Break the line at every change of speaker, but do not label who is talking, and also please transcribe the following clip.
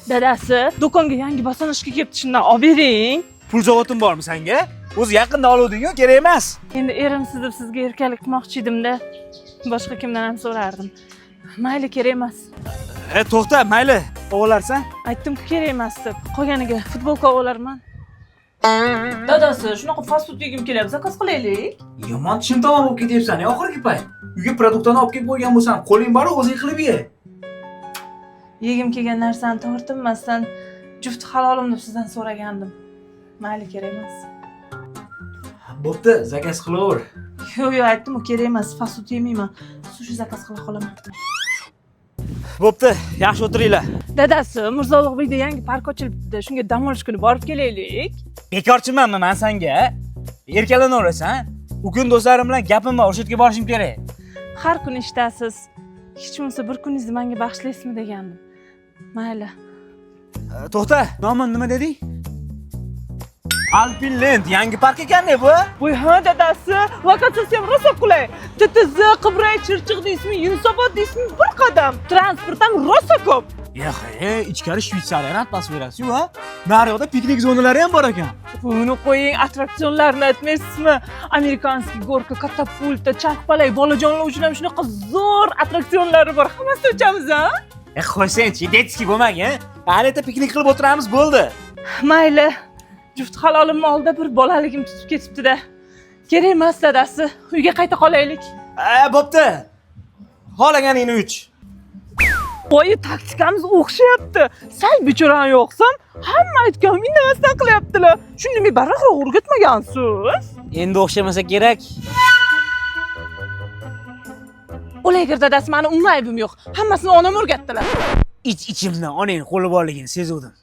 Dadasi, do'konga yangi bosonishga kelibdi, shundan olib bering.
Pul zavotim bormi senga? O'zi yaqinda oluvding-ku, kerak emas.
Endi erimsiz deb sizga erkalik qilmoqchi edim-da. Boshqa kimdan ham so'rardim. Mayli, kerak emas.
To'xta, mayli. Olarsan?
Aytdim-ku kerak emas deb. Qolganiga futbolka olarman. Dadasi, shunaqa fast food yegim kelyapti, zakaz qilaylik.
Yomon tishim tamom bo'lib ketyapsan, oxirgi payt. Uyga produktlarni olib kelib qo'ygan bo'lsam, qo'ling bor, o'zing qilib ye.
Yegim kelgan narsani tortinmasdan juft halolim deb sizdan so'ragandim. Mayli, kerak emas.
Bo'pti, zakaz qilaver.
Yo'q, aytdim-ku kerak emas, fast food yemayman. Sushi zakaz qila qolaman.
Bo'pti, yaxshi o'tiringlar.
Dadasi, Mirzo Ulug'bekda yangi park ochilibdi. Shunga dam olish kuni borib kelaylik.
Bekorchimanmi men senga? Erkalanaverasan. U kun do'stlarim bilan gapim bor, o'sha yerga borishim kerak.
Har kuni ishtasiz. Hech bo'lmasa bir kuningizni menga bag'ishlaysizmi degandim. Mayli.
To'xta, nomim nima deding? Alpinland yangi park ekan-da bu.
Voy, ha dadasi, lokatsiyam rosa qulay. TTZ, Qibray, Chirchiq deysizmi, Yunusobod deysizmi, bir qadam. Transport ham rosa ko'p.
Ichkari Shveysariya atmosferasi va naryoqda piknik zonalari ham bor ekan.
Buni qo'ying, attraksionlarni aytmaysizmi? Amerikanskiy gorka, katapulta, charxpalak, bolajonlar uchun ham shunaqa zo'r attraksionlari bor. Hammasini o'chamiz, ha?
Qo'ysangchi, detskiy bo'lmagin. Anita piknik qilib o'tiramiz bo'ldi.
Mayli. Juft halolimni oldida bir bolaligim tutib ketibdi-da. Kerak emas dadasi, uyga qayta qolaylik.
Bo'pti. Xohlaganingni uch.
Qo'yi taktikamiz o'xshayapti. Sal bechorani yo'qsam, hamma aytgan indamasdan qilyaptilar. Shunda men baribir o'rgatmagansiz.
Endi o'xshamasa kerak.
O'laygir dadasi, meni umuman aybim yo'q. Hammasini onam o'rgatdilar.
Ichimdan onang qo'li borligini sezuvdim.